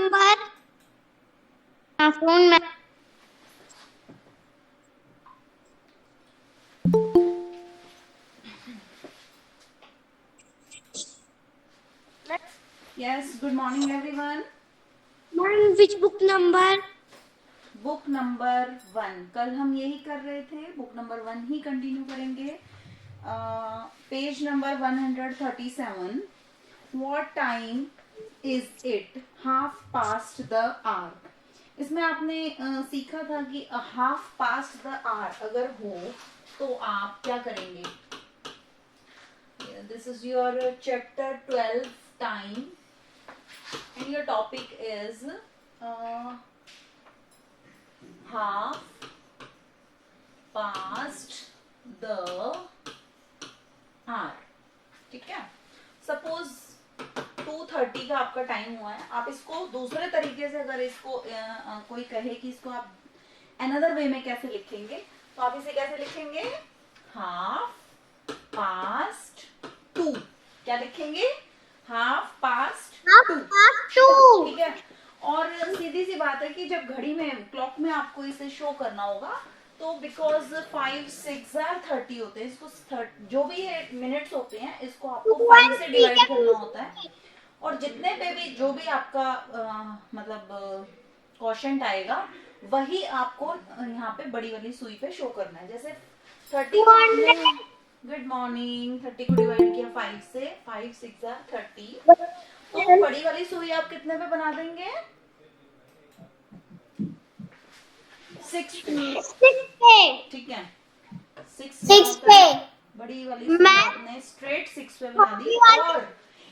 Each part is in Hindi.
नंबर। हाँ फोन में। Yes, good morning everyone. Ma'am which book number? Book number 1 कल हम यही कर रहे थे, बुक नंबर 1 ही कंटिन्यू करेंगे। Page number 137। What time is it? Half past the hour. इसमें आपने सीखा था कि हाफ पास्ट द आवर अगर हो तो आप क्या करेंगे। This is your chapter 12 time and your topic is half past the hour। ठीक है, सपोज 2:30 का आपका टाइम हुआ है। आप इसको दूसरे तरीके से अगर इसको कोई कहे कि इसको आप अनदर वे में कैसे लिखेंगे, तो आप इसे कैसे लिखेंगे? Half past two. क्या लिखेंगे? Half past two. ठीक है, और सीधी सी बात है कि जब घड़ी में क्लॉक में आपको इसे शो करना होगा तो बिकॉज 5 6 30 होते हैं, इसको जो भी मिनट्स होते हैं इसको आपको 5 से डिवाइड करना होता है। और जितने पे भी जो भी आपका मतलब क्वोशंट आएगा वही आपको यहाँ पे बड़ी वाली सुई पे शो करना है। जैसे 30 को आपने गुड मॉर्निंग 30 को डिवाइड किया 5 से, 5 6 30, तो बड़ी वाली सुई आप कितने पे बना देंगे? 6 पे। ठीक है, 6 पे बड़ी वाली सुई आपने स्ट्रेट 6 पे बना दी। और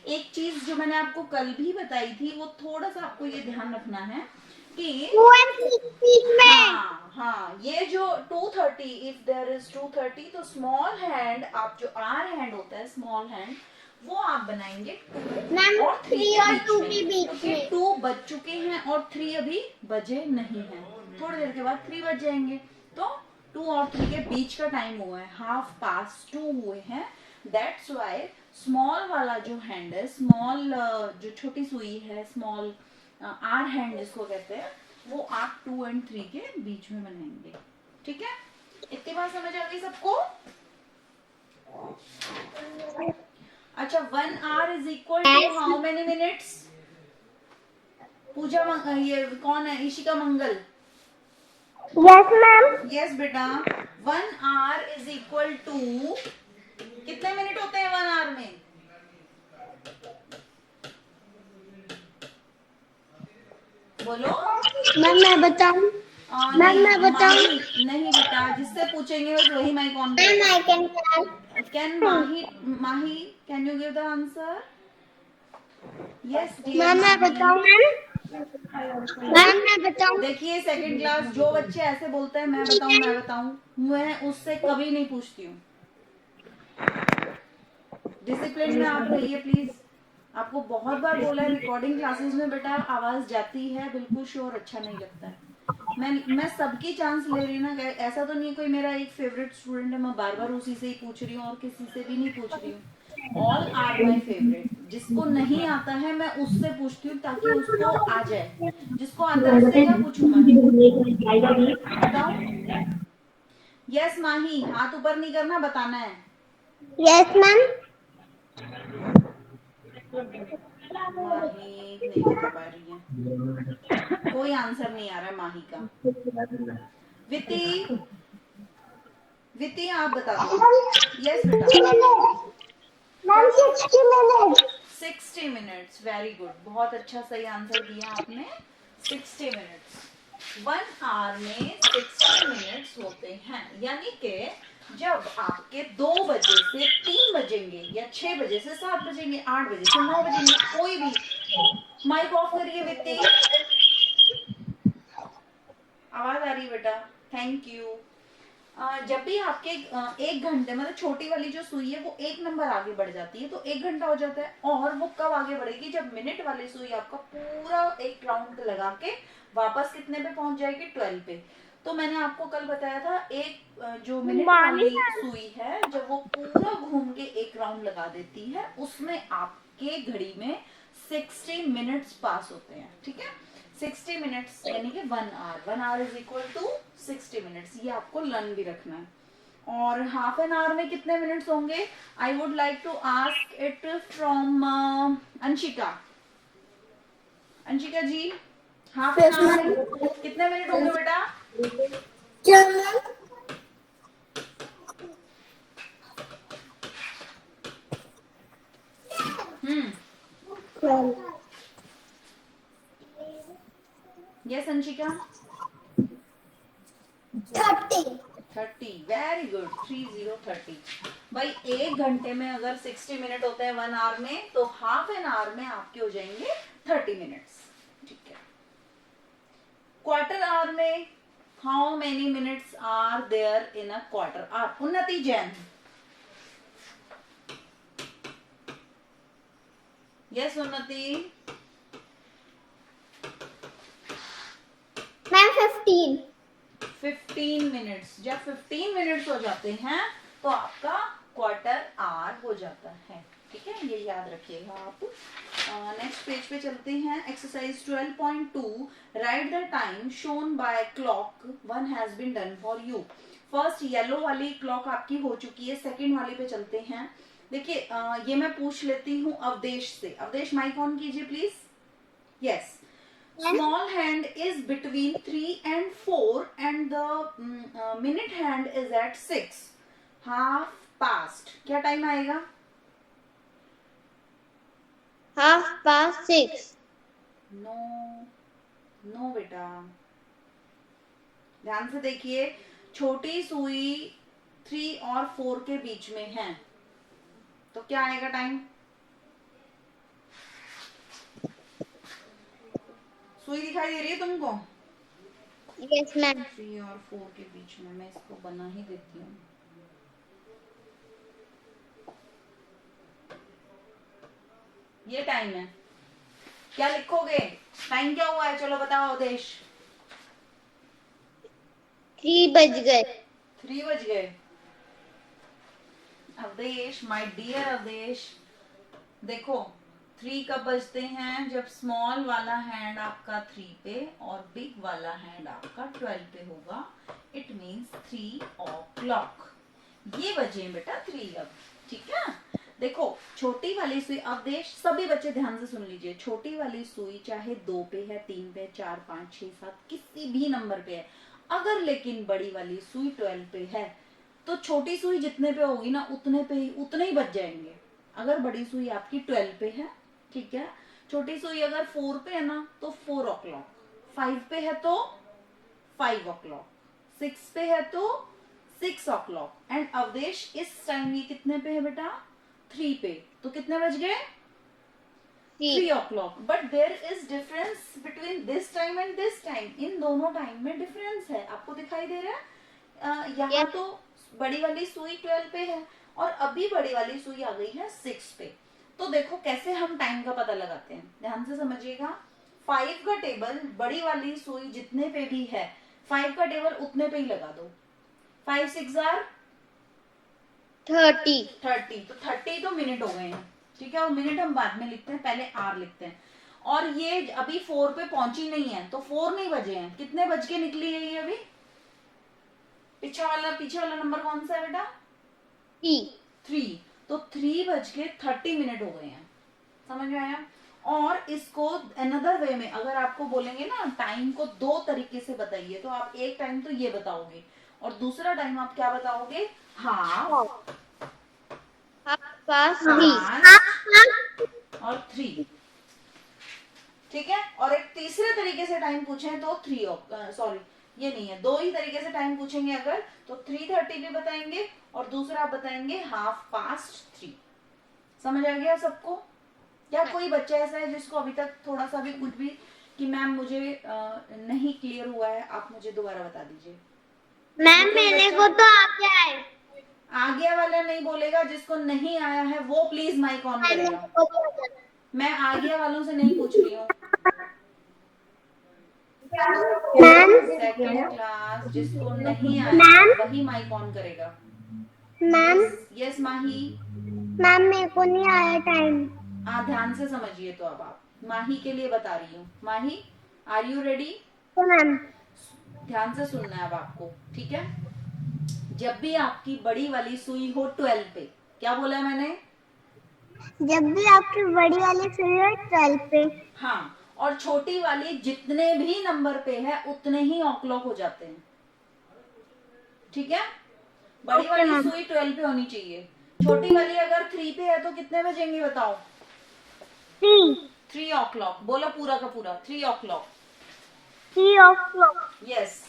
एक चीज जो मैंने आपको कल भी बताई थी वो थोड़ा सा आपको ये ध्यान रखना है कि हाँ, ये जो 2:30, इफ देयर इज 2:30 तो स्मॉल हैंड, आप जो आर हैंड होता है स्मॉल हैंड, वो आप बनाएंगे 2 और 3 के बीच में, क्योंकि 2 बज चुके हैं और 3 अभी बजे नहीं है। थोड़ी देर के बाद 3 बज जाएंगे, तो 2 और 3 के बीच का टाइम हुआ है, हाफ पास्ट 2 हुए हैं। दैट्स वाई स्मॉल वाला जो हैंड है, स्मॉल जो छोटी सुई है, स्मॉल आर हैंड जिसको कहते हैं, वो आप 2 और 3 के बीच में बनाएंगे। ठीक है, इतनी बात समझ आ गई सबको? अच्छा, 1 hour is equal to how many minutes? Puja ये कौन है? Ishika Mangal. Yes ma'am. Yes बेटा, 1 hour इज इक्वल टू कितने मिनट होते हैं 1 hour में? बोलो। मैम मैं बताऊं? मैम मैं बताऊं? नहीं बेटा, जिससे पूछेंगे वही माइक ऑन मैम आई करेगा। Can can Mahi can you give the answer? Yes dear ma'am मैं बताऊं? मैम मैं बताऊं? देखिए सेकंड क्लास जो बच्चे ऐसे बोलते हैं मैं बताऊं, मैं उससे कभी नहीं पूछती हूँ। डिसिप्लिन में आप रहिए प्लीज। आपको बहुत बार बोला है रिकॉर्डिंग क्लासेस में बेटा आवाज जाती है, बिल्कुल श्योर, अच्छा नहीं लगता है। मैं सबकी चांस ले रही हूँ ना, ऐसा तो नहीं कोई मेरा एक फेवरेट स्टूडेंट है मैं बार बार उसी से ही पूछ रही हूँ और किसी से भी नहीं पूछ रही हूँ। All are my favourite. जिसको नहीं आता है मैं उससे पूछती हूँ ताकि उसको आ जाए, जिसको आता है उससे क्या पूछूं मैं? बताओ। यस माही, हाथ ऊपर नहीं करना, बताना है। Yes ma'am. माही नहीं बता पा रही है, कोई आंसर नहीं आ रहा है माही का। विति, विति आप बता दो। यस बेटा। Ma'am 60 minute. 60 minutes, very good, बहुत अच्छा सही आंसर दिया आपने। 60 मिनट्स, 1 hour में 60 मिनट्स होते हैं। यानी कि जब आपके 2 बजे से 3 बजेंगे या 6 बजे से 7 बजेंगे, 8 बजे से 9 बजेंगे, कोई भी। माइक ऑफ करिए वित्ती। आवाज आ रही है बेटा? Thank you. जब भी आपके 1 घंटे मतलब छोटी वाली जो सुई है वो 1 नंबर आगे बढ़ जाती है तो 1 घंटा हो जाता है। और वो कब आगे बढ़ेगी? जब मिनट वाली सुई आपका पूरा एक राउंड लगा के वापस कितने पे पहुंच जाएगी? 12 पे। तो मैंने आपको कल बताया था एक जो मिनट वाली सुई है जब वो पूरा घूम के एक राउंड लगा देती है उसमें आपके घड़ी में 60 मिनट्स पास होते हैं, ठीक है। 60 मिनट्स यानी कि 1 hour is equal to 60 minutes, ये आपको लर्न भी रखना है। और हाफ एन आवर में कितने मिनट्स होंगे? I would like to ask it from Anshika. Anshika ji, half an hour में कितने मिनट होंगे बेटा? यस अंशिका। 30, वेरी गुड, 30 भाई। 1 घंटे में अगर 60 मिनट होते हैं 1 आवर में, तो हाफ एन आवर में आपके हो जाएंगे 30 मिनट्स, ठीक है। क्वार्टर आवर में how many minutes are there in a quarter hour? Unnati Jain. Yes Unnati. Ma'am 15 minutes. जब 15 मिनट्स हो जाते हैं तो आपका क्वार्टर आवर हो जाता है, ठीक है, ये याद रखिएगा आप। नेक्स्ट पेज पे चलते हैं। Exercise 12.2, write the time shown by clock one has been done for you. First yellow वाली क्लॉक आपकी हो चुकी है, सेकंड वाली पे चलते हैं। देखिए ये मैं पूछ लेती हूँ अवदेश से। अवदेश माइक ऑन कीजिए please. Yes. Small hand is between 3 and 4 and the minute hand is at 6. Half past. क्या टाइम आएगा? 6:30. नो बेटा, ध्यान से देखिए। छोटी सुई 3 और 4 के बीच में है, तो क्या आएगा टाइम? सुई दिखाई दे रही है तुमको? Yes ma'am. 3 और 4 के बीच में, मैं इसको बना ही देती हूँ। ये टाइम है, क्या लिखोगे? टाइम क्या हुआ है? चलो बताओ अवदेश। 3 बज गए। 3 बज गए। अवदेश, माय डियर अवदेश, देखो 3 कब बजते हैं? जब स्मॉल वाला हैंड आपका 3 पे और बिग वाला हैंड आपका 12 पे होगा। It means 3 o'clock। ये बजे बेटा 3 अब, ठीक है। देखो छोटी वाली सुई, अवदेश सभी बच्चे ध्यान से सुन लीजिए। छोटी वाली सुई चाहे 2 पे है, 3 पे, 4, 5, 6, 7 किसी भी नंबर पे है, अगर लेकिन बड़ी वाली सुई 12 पे है तो छोटी सुई जितने पे होगी ना उतने ही बज जाएंगे। अगर बड़ी सुई आपकी 12 पे है, ठीक है, छोटी सुई अगर 4 पे है ना तो 4 o'clock, 5 पे है तो 5 o'clock, 6 पे है तो 6 o'clock। एंड अवदेश इस टाइम ये कितने पे है बेटा? 3 पे, तो कितने बज गए? 3 o'clock। But there is difference between this time and this time. इन दोनों टाइम में डिफरेंस है, आपको दिखाई दे रहा है? यहाँ तो बड़ी वाली सुई 12 पे है और अभी बड़ी वाली सुई आ गई है 6 पे। तो देखो कैसे हम टाइम का पता लगाते हैं, ध्यान से समझिएगा। 5 का टेबल बड़ी वाली सुई जितने पे भी है, 5 का टेबल उतने पे ही लगा दो। 5 6 are 30, तो 30 तो मिनट हो गए हैं, ठीक है। और मिनट हम बाद में लिखते हैं, पहले आर लिखते हैं। और ये अभी 4 पे पहुंची नहीं है तो 4 नहीं बजे हैं। कितने बज के निकली है ये अभी? पीछे वाला नंबर कौन सा है बेटा? 3। तो 3 बज के 30 मिनट हो गए हैं, समझ में आया? और इसको अनदर वे में अगर आपको बोलेंगे ना टाइम को 2 तरीके से बताइए, तो आप एक टाइम तो ये बताओगे और दूसरा टाइम आप क्या बताओगे? हाफ पास और 3, ठीक है। और एक तीसरे तरीके से टाइम पूछे तो 3 सॉरी ये नहीं है, 2 ही तरीके से टाइम पूछेंगे अगर, तो 3:30 भी बताएंगे और दूसरा आप बताएंगे 3:30। समझ आ गया सबको? क्या कोई बच्चा ऐसा है जिसको अभी तक थोड़ा सा भी कुछ भी कि मैम मुझे नहीं क्लियर हुआ है, आप मुझे दोबारा बता दीजिए। मैम मेरे को तो आ गया है। आ गया वाला नहीं बोलेगा, जिसको नहीं आया है वो प्लीज माइक ऑन करेगा। मैं आ गया वालों से नहीं पूछ रही हूँ। सेकंड क्लास जिसको नहीं आया वही माइक ऑन करेगा। मैम यस माही। मैम मेरे को नहीं आया टाइम। ध्यान से समझिए। तो अब आप माही के लिए बता रही हूँ। माही, आर यू रेडी? मैम। ध्यान से सुनना है अब आपको, ठीक है? जब भी आपकी बड़ी वाली सुई हो 12 पे, क्या बोला है मैंने? जब भी आपकी बड़ी वाली सुई हो 12 पे। हाँ, और छोटी वाली जितने भी नंबर पे है उतने ही ऑक्लॉक हो जाते हैं, ठीक है? बड़ी ओके वाली मैम। सुई 12 पे होनी चाहिए। छोटी वाली अगर 3 पे है तो कितने बजेंगे बताओ? 3 3 o'clock। बोलो पूरा का पूरा 3 o'clock। 3 o'clock। यस।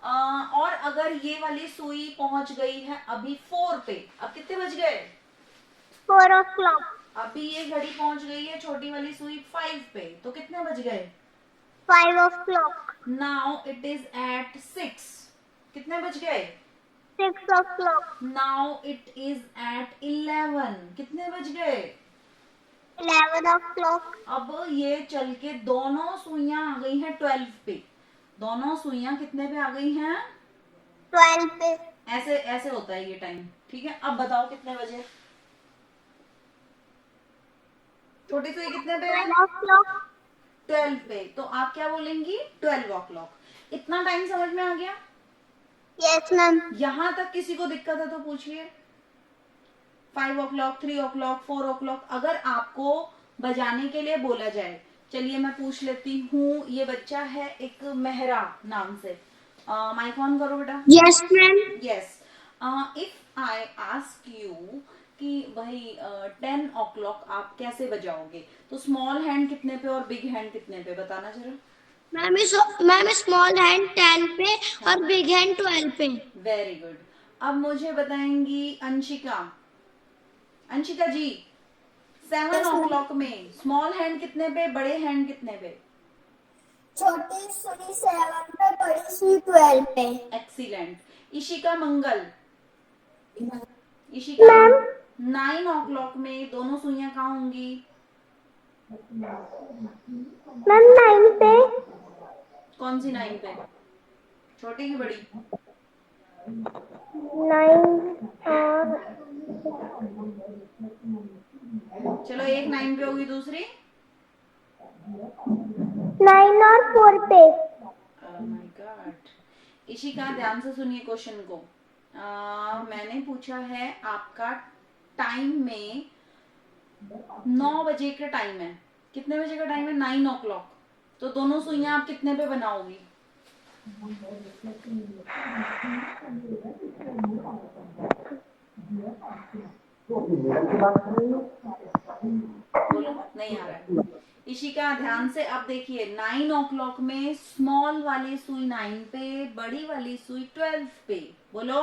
और अगर ये वाली सुई पहुंच गई है अभी 4 पे, अब कितने बज गए? 4 o'clock। अभी ये घड़ी पहुंच गई है छोटी वाली सुई 5 पे, तो कितने बज गए? 5 o'clock। Now it is at 6। कितने बज गए? 6 o'clock। Now it is at 11। कितने बज गए? 11 o'clock। अब ये चल के दोनों सुइयां आ गई हैं 12 पे। दोनों सुइयां कितने पे आ गई हैं? 12 पे। ऐसे ऐसे होता है ये टाइम, ठीक है? अब बताओ कितने बजे? छोटी सुई कितने पे है? 12 o'clock। 12 पे। तो आप क्या बोलेंगी? 12 o'clock। इतना टाइम समझ में आ गया? Yes ma'am. यहां तक किसी को दिक्कत है तो पूछिए। 5 o'clock, 3 o'clock, 4 o'clock अगर आपको बजाने के लिए बोला जाए, चलिए मैं पूछ लेती हूँ। ये बच्चा है एक मेहरा नाम से। माइक ऑन करो बेटा। Yes ma'am. Yes. If I ask you कि भाई 10 o'clock आप कैसे बजाओगे, तो स्मॉल हैंड कितने पे और बिग हैंड कितने पे, बताना जरा। मैम स्मॉल हैंड 10 पे और बिग हैंड 12 पे। Very good. अब मुझे बताएंगी अंशिका। अंशिका जी, 7 o'clock में स्मॉल हैंड कितने पे, बड़े हैंड कितने पे? छोटी सुई 7 पे, बड़ी सुई 12 पे। एक्सीलेंट। इशिका मंगल। इशिका, 9 o'clock में दोनों सुइयां कहाँ होंगी? मैम 9 पे। कौन सी 9 पे? छोटी की बड़ी? 9 चलो, एक 9 पे होगी, दूसरी 9 और 4 पे। My God. इशिका ध्यान से सुनिए क्वेश्चन को। मैंने पूछा है आपका टाइम में 9 बजे का टाइम है। कितने बजे का टाइम है? 9 o'clock। तो दोनों सुइयां आप कितने पे बनाओगी? बोलो, नहीं आ रहा है। इशिका ध्यान से अब देखिए, 9 o'clock में स्मॉल वाली सुई 9 पे, बड़ी वाली सुई 12 पे। बोलो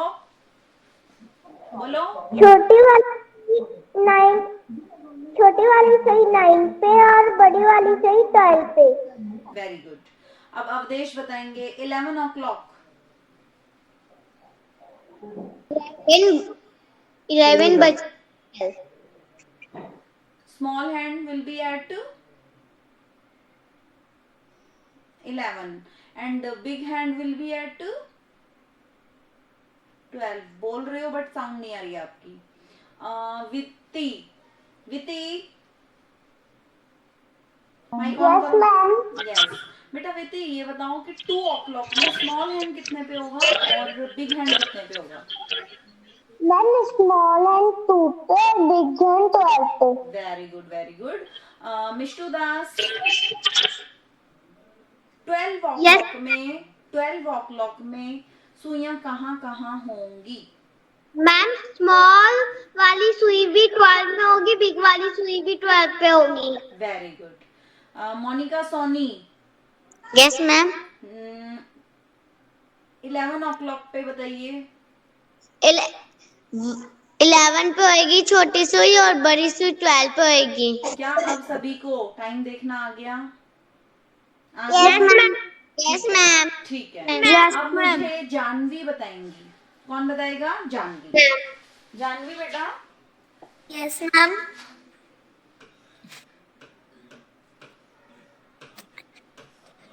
बोलो। छोटी वाली 9 छोटी वाली सुई 9 पे और बड़ी वाली सुई 12 पे। Very good. अब अवधेश बताएंगे 11 o'clock। 11 बजे। Small hand will be at 11 and big hand will be at 12। बोल रहे हो बट साउंड नहीं आ रही है आपकी। वित्ती, वित्ती माइक ऑन करो। यस बेटा। वित्ती ये बताओ कि 2 o'clock में स्मॉल हैंड कितने पे होगा और बिग हैंड कितने पे होगा? मैम स्मॉल हैंड 2 पे, बिग हैंड 12 पे। Very good, very good. Mishtu Das, 12 o'clock में 12 o'clock में सुइयां कहाँ कहाँ होंगी? मैम स्मॉल वाली सुई भी 12 में होगी, बिग वाली सुई भी 12 पे होगी। Very good. Monika Soni. Yes ma'am. 11 o'clock पे बताइए। 11 पे होएगी छोटी सुई और बड़ी सुई 12 पे होएगी। क्या अब सभी को टाइम देखना आ गया? Yes ma'am. Yes ma'am. ठीक है। यस अब मैम। मुझे जानवी बताएंगी। कौन बताएगा? जानवी। जानवी बेटा। Yes ma'am.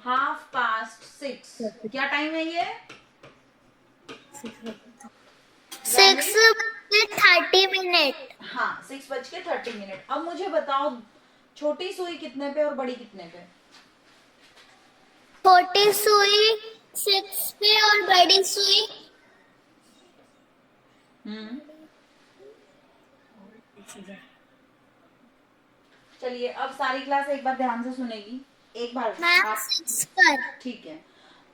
6:30। क्या टाइम है ये? 6:30। हाँ, 6:30। अब मुझे बताओ छोटी सुई कितने पे और बड़ी कितने पे? छोटी सुई 6 पे और बड़ी सुई चलिए अब सारी क्लास एक बार ध्यान से सुनेगी। एक बार मैम आप 6 पर। ठीक है,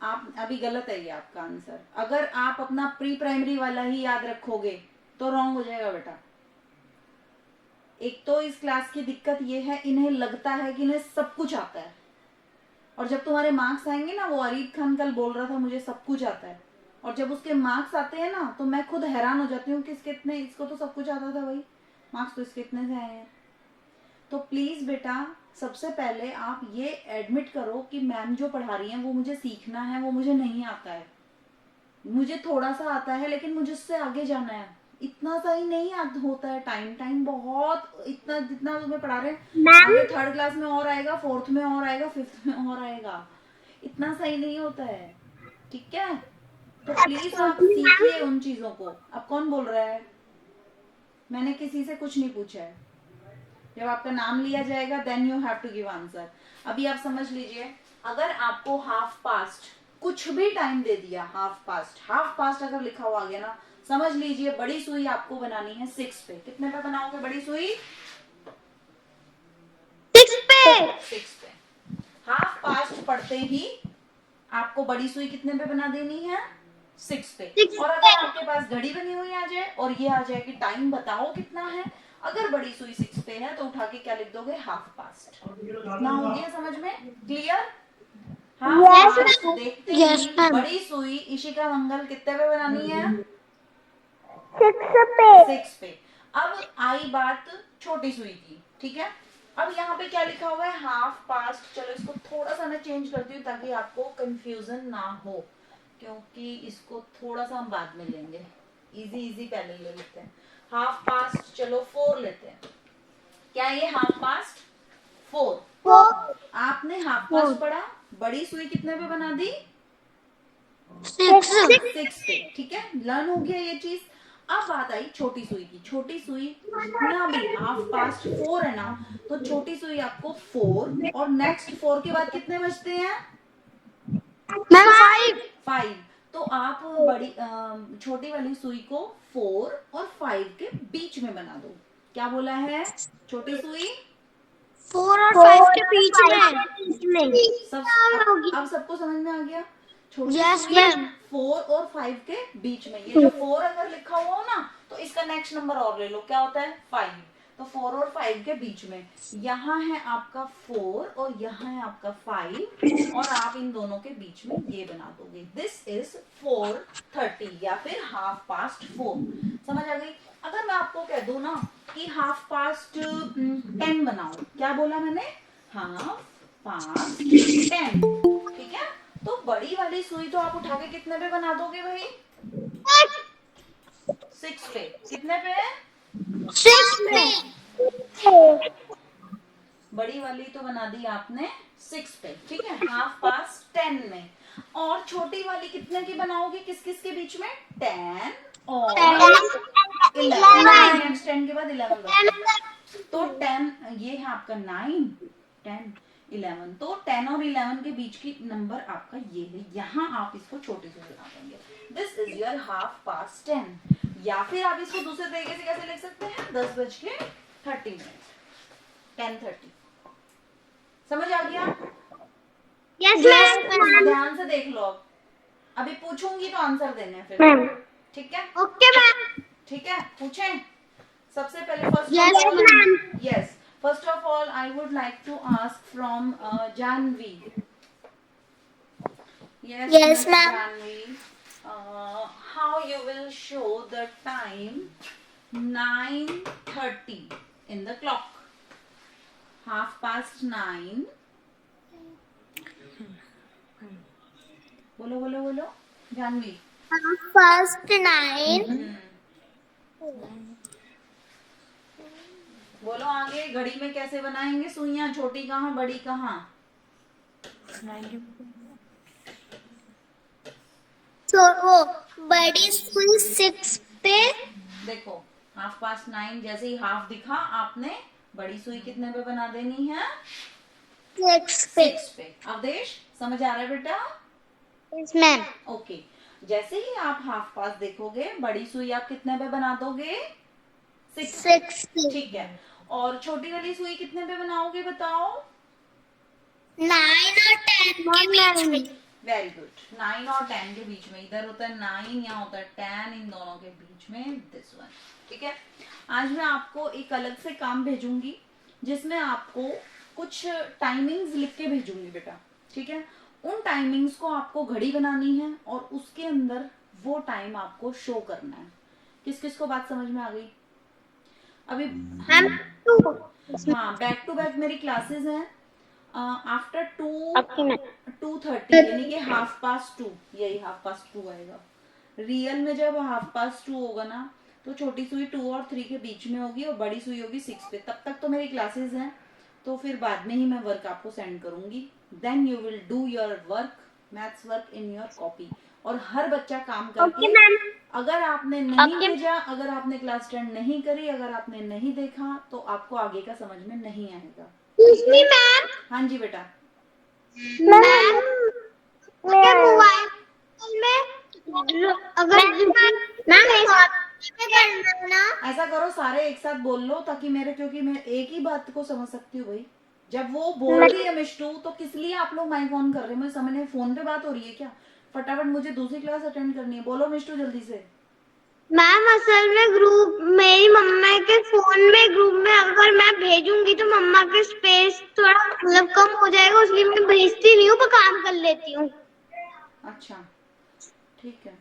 आप अभी गलत है ये आपका आंसर। अगर आप अपना प्री प्राइमरी वाला ही याद रखोगे तो रॉन्ग हो जाएगा बेटा। एक तो इस क्लास की दिक्कत ये है, इन्हें लगता है कि इन्हें सब कुछ आता है, और जब तुम्हारे मार्क्स आएंगे ना, वो अरीब खान कल बोल रहा था मुझे सब कुछ आता है, और जब उसके मार्क्स आते हैं ना तो मैं खुद हैरान हो जाती हूँ कि इसके इतने, इसको तो सब कुछ आता था भाई, मार्क्स तो इसके इतने से आए हैं। तो प्लीज बेटा सबसे पहले आप ये एडमिट करो कि मैम जो पढ़ा रही हैं वो मुझे सीखना है, वो मुझे नहीं आता है। मुझे थोड़ा सा आता है लेकिन मुझे उससे आगे जाना है। इतना सा ही नहीं होता है टाइम बहुत, इतना जितना तुम्हें पढ़ा रहे हैं आगे थर्ड क्लास में और आएगा, फोर्थ में और आएगा, फिफ्थ में और आएगा, इतना सही नहीं होता है। ठीक है, तो प्लीज आप सीखिए उन चीजों को। अब कौन बोल रहा है? मैंने किसी से कुछ नहीं पूछा है। जब आपका नाम लिया जाएगा then you have to give answer. अभी आप समझ लीजिए, अगर आपको हाफ पास्ट कुछ भी टाइम दे दिया, हाफ पास्ट अगर लिखा हुआ आ गया ना, समझ लीजिए बड़ी सुई आपको बनानी है 6 पे। कितने पे बनाओगे बड़ी सुई? 6 पे। 6 पे। हाफ पास्ट पढ़ते ही आपको बड़ी सुई कितने पे बना देनी है? 6 पे। और अगर आपके पास घड़ी बनी हुई आ जाए और ये आ जाए कि टाइम बताओ कितना है, अगर बड़ी सुई 6 पे है तो उठा के क्या लिख दोगे? Half past. कितना हो गया समझ में? क्लियर? हाफ पास्ट देखते ही बड़ी सुई इशिका मंगल कितने पे बनानी है? 6 पे। 6 पे। अब आई बात छोटी सुई की, ठीक है। अब यहाँ पे क्या लिखा हुआ है? Half past. चलो इसको थोड़ा सा मैं चेंज करती हूँ ताकि आपको कंफ्यूजन ना हो, क्योंकि इसको थोड़ा सा हम बाद में लेंगे। इजी पहले ले लेते हैं। हाफ पास्ट चलो 4 लेते हैं। क्या ये हाफ पास्ट? 4। आपने हाफ पास्ट पढ़ा, बड़ी सुई कितने पे बना दी? 6 पे। ठीक है, लर्न हो गया ये चीज। अब बात आई छोटी सुई की। छोटी सुई जितना भी हाफ पास्ट 4 है ना, तो छोटी सुई आपको 4 और नेक्स्ट 4 के बाद कितने बचते हैं? 5। तो आप बड़ी छोटी वाली सुई को 4 और 5 के बीच में बना दो। क्या बोला है? छोटी सुई 4 और 5 के बीच में। अब सबको समझ में आ गया? छोटी सुई 4 और 5 के बीच में। ये जो 4 अगर लिखा हुआ हो ना, तो इसका नेक्स्ट नंबर और ले लो, क्या होता है? 5। तो 4 और 5 के बीच में यहाँ है आपका 4 और यहाँ है आपका 5, और आप इन दोनों के बीच में ये बना दोगे। दिस इज 4:30 या फिर हाफ पास्ट 4। समझ आ गई? अगर मैं आपको कह दूं ना कि हाफ पास्ट 10 बनाओ, क्या बोला मैंने? Half past 10। ठीक है, तो बड़ी वाली सुई तो आप उठा के कितने पे बना दोगे भाई? 6 पे। कितने पे? 6 पे। बड़ी वाली तो बना दी आपने 6 पे, ठीक है, हाफ पास्ट 10 में। और छोटी वाली कितने की बनाओगे? किस किस के बीच में? 10 और 11। नेक्स्ट 10 के बाद 11 बचता, तो 10 ये है आपका 9, 10, 11। तो 10 और 11 के बीच की नंबर आपका ये है। यहाँ आप इसको छोटे से बना देंगे। This is your half past 10। या फिर आप इसको दूसरे तरीके से कैसे लिख सकते हैं? 10:30 10:30। समझ आ गया? Yes ma'am. ध्यान से देख लो। अब अभी पूछूंगी तो आंसर देने फिर, ठीक है? Okay ma'am. ठीक है, पूछें? सबसे पहले first of all I would like to ask from Janvi. Yes, ma'am. Janvi, how you will show the time 9:30 in the clock? Half past 9. बोलो जानवी। First 9. बोलो आगे, घड़ी में कैसे बनाएंगे सुइयां? छोटी कहाँ बड़ी कहाँ? तो वो बड़ी सुई 6 पे। देखो हाफ पास्ट 9 जैसे ही हाफ दिखा आपने बड़ी सुई कितने पे बना देनी है? 6 पे। 6 पे। अवदेश समझ आ रहा है बेटा? Yes ma'am. ओके। जैसे ही आप हाफ पास देखोगे, बड़ी सुई आप कितने पे बना दोगे? 6 पे। 6 पे। ठीक है। और छोटी वाली सुई कितने पे बनाओगे बताओ? 9 और 10 के बीच में। Very good. 9 और 10 के बीच में। इधर होता है 9, यहाँ होता है 10, इन दोनों के बीच में दिस वन। ठीक है। आज मैं आपको एक अलग से काम भेजूंगी जिसमें आपको कुछ टाइमिंग्स लिख के भेजूंगी बेटा। ठीक है। उन टाइमिंग्स को आपको घड़ी बनानी है और उसके अंदर वो टाइम आपको शो करना है। किस किस को बात समझ में आ गई? अभी मैम 2। हाँ, बैक टू बैक मेरी क्लासेस हैं। आफ्टर 2:30 यानी कि 2:30, यही 2:30 आएगा। रियल में जब 2:30 होगा ना, तो छोटी सुई 2 और 3 के बीच में होगी और बड़ी सुई होगी 6 पे। तब तक तो मेरी क्लासेस हैं, तो फिर बाद में ही मैं वर्क आपको सेंड करूंगी। Then you will do your work, maths work in your copy. और हर बच्चा काम करके, अगर आपने नहीं भेजा, अगर आपने क्लास अटेंड नहीं करी, अगर आपने नहीं देखा, तो आपको आगे का समझ में नहीं आएगा। मैम। हाँ जी बेटा। मैम मोबाइल में अगर ऐसा करो, सारे एक साथ बोल लो ताकि मेरे, क्योंकि मैं एक ही बात को समझ सकती हूँ भाई। जब वो बोल रही है मिष्टू, तो किस लिए आप लोग माइक ऑन कर रहे हैं? मुझे समझ नहीं, फोन पे बात हो रही है क्या? फटाफट मुझे दूसरी क्लास अटेंड करनी है। बोलो मिष्टू जल्दी से। मैम असल में ग्रुप, मेरी मम्मा के फोन में ग्रुप में अगर मैं भेजूंगी तो मम्मा के स्पेस थोड़ा मतलब कम हो जाएगा, इसलिए मैं भेजती नहीं हूँ, पर काम कर लेती हूँ। अच्छा ठीक है,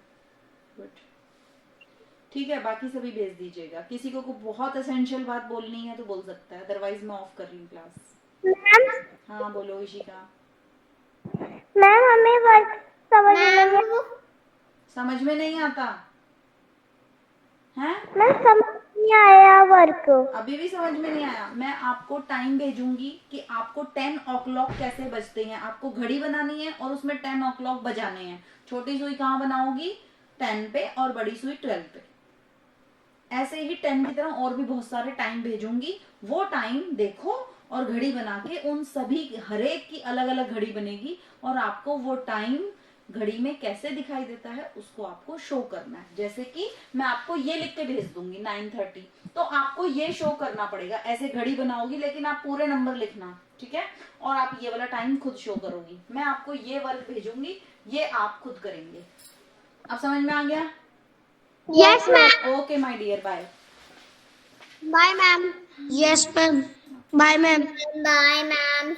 गुड। ठीक है, बाकी सभी भेज दीजिएगा। किसी को बहुत एसेंशियल बात बोलनी है तो बोल सकता है, अदरवाइज मैं ऑफ कर रही हूँ क्लास। मैम हाँ बोलो ईशिका। मैम हमें वर्क समझ में नहीं आता है? मैम समझ नहीं आया वर्क। अभी भी समझ में नहीं आया? मैं आपको टाइम भेजूंगी कि आपको 10 o'clock कैसे बजते हैं। आपको घड़ी बनानी है और उसमें 10 o'clock बजाने हैं। छोटी सुई कहाँ बनाओगी? 10 पे, और बड़ी सुई 12 पे। ऐसे ही 10 की तरह और भी बहुत सारे टाइम भेजूंगी। वो टाइम देखो और घड़ी बना के उन सभी, हरेक की अलग अलग घड़ी बनेगी और आपको वो टाइम घड़ी में कैसे दिखाई देता है उसको आपको शो करना है। जैसे कि मैं आपको ये लिख के भेज दूंगी 9:30, तो आपको ये शो करना पड़ेगा। ऐसे घड़ी बनाओगी, लेकिन आप पूरे नंबर लिखना, ठीक है? और आप ये वाला टाइम खुद शो करोगी। मैं आपको ये वर्क भेजूंगी, ये आप खुद करेंगे। अब समझ में आ गया? Yes ma'am. Okay my dear, bye. Bye ma'am. Yes ma'am. Bye ma'am. Bye ma'am.